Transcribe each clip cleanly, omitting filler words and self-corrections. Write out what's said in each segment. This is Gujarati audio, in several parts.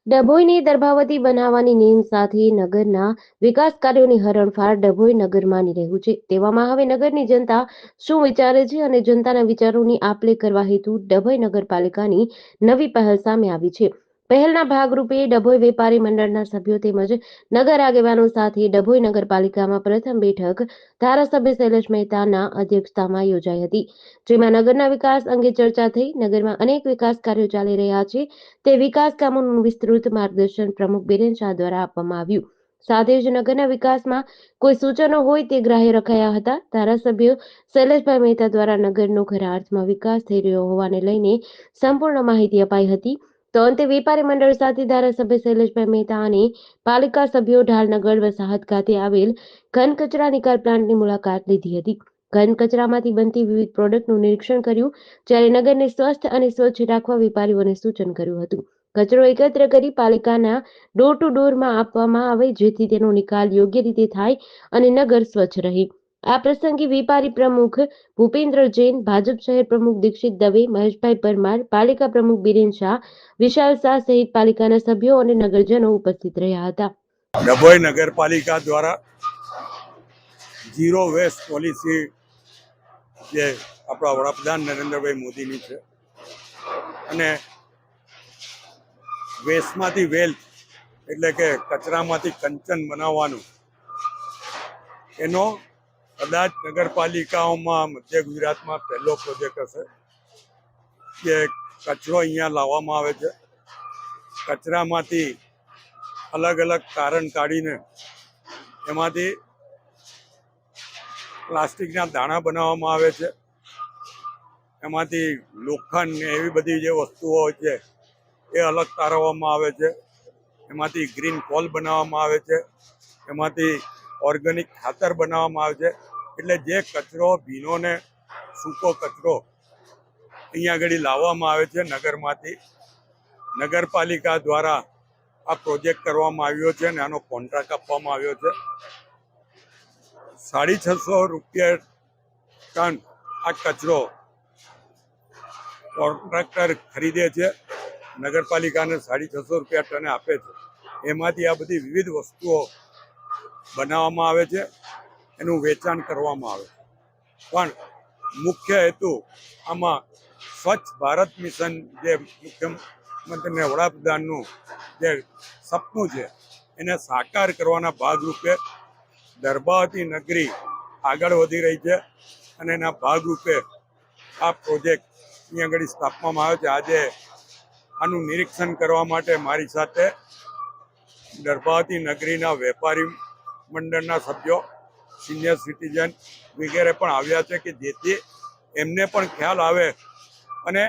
ડભોઈને દર્ભાવતી બનાવવાની નેમ સાથે નગરના વિકાસ કાર્યોની હરણફાળ ડભોઈ નગર માની રહ્યું છે. તેવામાં હવે નગરની જનતા શું વિચારે છે અને જનતાના વિચારોની આપ-લે કરવા હેતુ ડભોઈ નગરપાલિકાની નવી પહેલ સામે આવી છે. પહેલના ભાગરૂપે ડભોઈ વેપારી મંડળના સભ્યો તેમજ નગર આગેવાનો સાથે ડભોઈ નગરપાલિકામાં પ્રથમ બેઠક ધારાસભ્ય શૈલેષ મહેતાના અધ્યક્ષતામાં યોજાઈ હતી, જેમાં નગરના વિકાસ અંગે ચર્ચા થઈ. નગરમાં અનેક વિકાસ કાર્યો ચાલી રહ્યા છે, તે વિકાસ કામોનું વિસ્તૃત માર્ગદર્શન પ્રમુખ બિરેન શાહ દ્વારા આપવામાં આવ્યું. સાથે જ નગરના વિકાસમાં કોઈ સૂચનો હોય તે ગ્રાહ્ય રખાયા હતા. ધારાસભ્ય શૈલેષભાઈ મહેતા દ્વારા નગરનો ખરા અર્થમાં વિકાસ થઈ રહ્યો હોવાને લઈને સંપૂર્ણ માહિતી અપાઈ હતી. તો અંતે વેપારી મંડળ સાથે ધારાસભ્ય શૈલેષભાઈ મહેતા અને પાલિકા સભ્યો ઢાલનગર વસાહત ખાતે આવેલ ઘન કચરા નિકાલ પ્લાન્ટની મુલાકાત લીધી હતી. ઘન કચરામાંથી બનતી વિવિધ પ્રોડક્ટનું નિરીક્ષણ કર્યું, જ્યારે નગરને સ્વસ્થ અને સ્વચ્છ રાખવા વેપારીઓને સૂચન કર્યું હતું. કચરો એકત્ર કરી પાલિકાના ડોર ટુ ડોરમાં આપવામાં આવે, જેથી તેનો નિકાલ યોગ્ય રીતે થાય અને નગર સ્વચ્છ રહે. આ પ્રસંગે વેપારી પ્રમુખ ભૂપેન્દ્ર જૈન, ભાજપ શહેર પ્રમુખ દીક્ષિત દવે, મહેશભાઈ પરમાર, પાલિકા પ્રમુખ બિરેન શાહ, વિશાલ શાહ સહિત પાલિકાના સભ્યો અને નગરજનો ઉપસ્થિત રહ્યા હતા. ડભોઈ નગરપાલિકા દ્વારા ઝીરો વેસ્ટ પોલિસી જે આપણા વડાપ્રધાન નરેન્દ્રભાઈ મોદીની છે અને વેસ્ટમાંથી વેલ્થ એટલે કે કચરામાંથી કંચન બનાવવાનું, એનો કદાચ નગરપાલિકાઓમાં મધ્ય ગુજરાતમાં પહેલો પ્રોજેક્ટ હશે કે કચરો અહીંયા લાવવામાં આવે છે. કચરામાંથી અલગ અલગ કારણ કાઢીને એમાંથી પ્લાસ્ટિકના દાણા બનાવવામાં આવે છે. એમાંથી લોખંડ ને એવી બધી જે વસ્તુઓ હોય છે એ અલગ તારવવામાં આવે છે. એમાંથી ગ્રીન કોલ બનાવવામાં આવે છે. એમાંથી ઓર્ગેનિક ખાતર બનાવવામાં આવે છે. એટલે જે કચરો ભીનો ને સૂકો કચરો અહીંયા આગળ લાવવામાં આવે છે નગરમાંથી, નગરપાલિકા દ્વારા આ પ્રોજેક્ટ કરવામાં આવ્યો છે અને આનો કોન્ટ્રાક્ટ આપવામાં આવ્યો છે. 650 રૂપિયા ટન આ કચરો કોન્ટ્રાક્ટર ખરીદે છે, નગરપાલિકાને 650 રૂપિયા ટને આપે છે. એમાંથી આ બધી વિવિધ વસ્તુઓ બનાવવામાં આવે છે, એનું વેચાણ કરવામાં આવે છે. પણ મુખ્ય હેતુ આમાં સ્વચ્છ ભારત મિશન જે મુખ્યમંત્રી વડાપ્રધાનનું જે સપનું છે એને સાકાર કરવાના ભાગરૂપે દર્ભાવતી નગરી આગળ વધી રહી છે અને એના ભાગરૂપે આ પ્રોજેક્ટ અહીંયા આગળ સ્થાપવામાં આવ્યો છે. આજે આનું નિરીક્ષણ કરવા માટે મારી સાથે દર્ભાવતી નગરીના વેપારી મંડળના સભ્યો, સિનિયર સિટીઝન વગેરે પણ આવ્યા છે કે જેથી એમને પણ ખ્યાલ આવે અને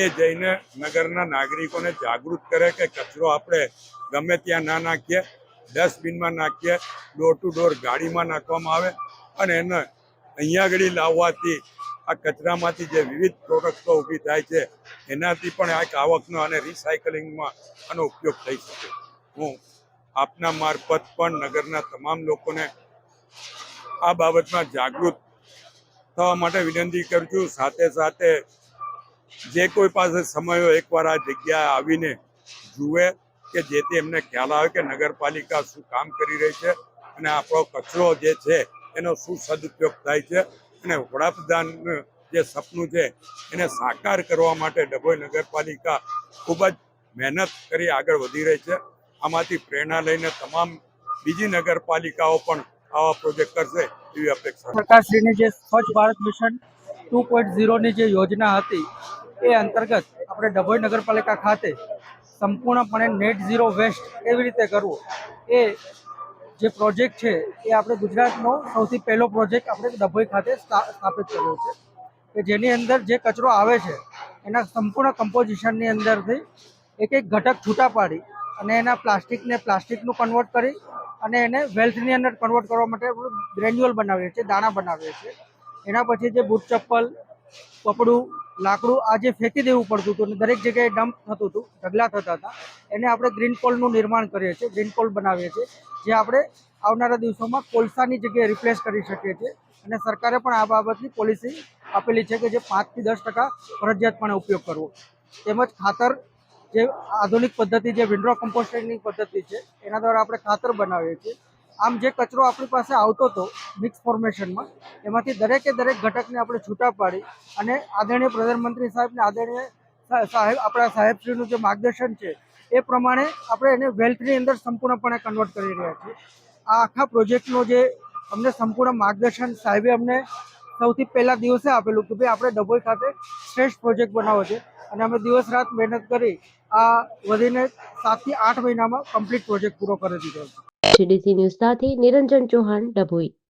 એ જઈને નગરના નાગરિકોને જાગૃત કરે કે કચરો આપણે ગમે ત્યાં ના નાખીએ, ડસ્ટબિનમાં નાખીએ, ડોર ટુ ડોર ગાડીમાં નાખવામાં આવે અને એને અહીંયા આગળ લાવવાથી આ કચરામાંથી જે વિવિધ પ્રોડક્ટો ઊભી થાય છે એનાથી પણ આ આવકનો અને રિસાયકલિંગમાં આનો ઉપયોગ થઈ શકે. હું આપના મારફત પણ નગરના તમામ લોકોને આ બાબતમાં જાગૃત થવા માટે વિનંતી કરું છું. સાથે સાથે જે કોઈ પાસે સમય હોય એકવાર આ જગ્યાએ આવીને જુએ કે જેથી એમને ખ્યાલ આવે કે નગરપાલિકા શું કામ કરી રહી છે અને આપણો કચરો જે છે એનો શું સદુપયોગ થાય છે અને વડાપ્રધાન જે સપનું છે એને સાકાર કરવા માટે ડભોઈ નગરપાલિકા ખૂબ જ મહેનત કરી આગળ વધી રહી છે. આમાંથી પ્રેરણા લઈને તમામ બીજી નગરપાલિકાઓ પણ આવા પ્રોજેક્ટ કરશે એવી અપેક્ષા. સરકારશ્રીની જે સ્વચ્છ ભારત મિશન 2.0ની જે યોજના હતી એ અંતર્ગત આપણે ડભોઈ નગરપાલિકા ખાતે સંપૂર્ણપણે નેટ ઝીરો વેસ્ટ કેવી રીતે કરવું એ જે પ્રોજેક્ટ છે એ આપણે ગુજરાતનો સૌથી પહેલો પ્રોજેક્ટ આપણે ડભોઈ ખાતે સ્થાપિત કર્યો છે કે જેની અંદર જે કચરો આવે છે એના સંપૂર્ણ કમ્પોઝિશનની અંદરથી એક એક ઘટક છૂટા પાડી અને એના પ્લાસ્ટિકનું કન્વર્ટ કરી અને એને વેલ્થની અંદર કન્વર્ટ કરવા માટે ગ્રેન્યુઅલ બનાવીએ છીએ, દાણા બનાવીએ છીએ. એના પછી જે બૂટ ચપ્પલ, કપડું, લાકડું આ જે ફેંકી દેવું પડતું હતું અને દરેક જગ્યાએ ડમ્પ થતું હતું, ઢગલા થતા હતા, એને આપણે ગ્રીન કોલનું નિર્માણ કરીએ છીએ, ગ્રીન કોલ બનાવીએ છીએ, જે આપણે આવનારા દિવસોમાં કોલસાની જગ્યાએ રિપ્લેસ કરી શકીએ છીએ. અને સરકારે પણ આ બાબતની પોલિસી આપેલી છે કે જે 5 થી 10% ફરજિયાતપણે ઉપયોગ કરવો. તેમજ ખાતર જે આધુનિક પદ્ધતિ જે વિન્ડ્રો કમ્પોસ્ટિંગની પદ્ધતિ છે એના દ્વારા આપણે ખાતર બનાવીએ છીએ. આમ જે કચરો આપણી પાસે આવતો હતો મિક્સ ફોર્મેશનમાં, એમાંથી દરેકે દરેક ઘટકને આપણે છૂટા પાડી અને આદરણીય પ્રધાનમંત્રી સાહેબને આદરણીય સાહેબ આપણા સાહેબશ્રીનું જે માર્ગદર્શન છે એ પ્રમાણે આપણે એને વેલ્થની અંદર સંપૂર્ણપણે કન્વર્ટ કરી રહ્યા છીએ. આ આખા પ્રોજેક્ટનો જે અમને સંપૂર્ણ માર્ગદર્શન સાહેબે અમને સૌથી પહેલા દિવસે આપેલું કે ભાઈ આપણે ડભોઈ ખાતે શ્રેષ્ઠ પ્રોજેક્ટ બનાવવો છે, અને અમે દિવસ રાત મહેનત કરી આ વધીને 7 થી 8 મહિનામાં કમ્પ્લીટ પ્રોજેક્ટ પૂરો કરી દીધો છે. GDC ન્યૂઝ સાથે નિરંજન ચૌહાણ, ડભોઈ.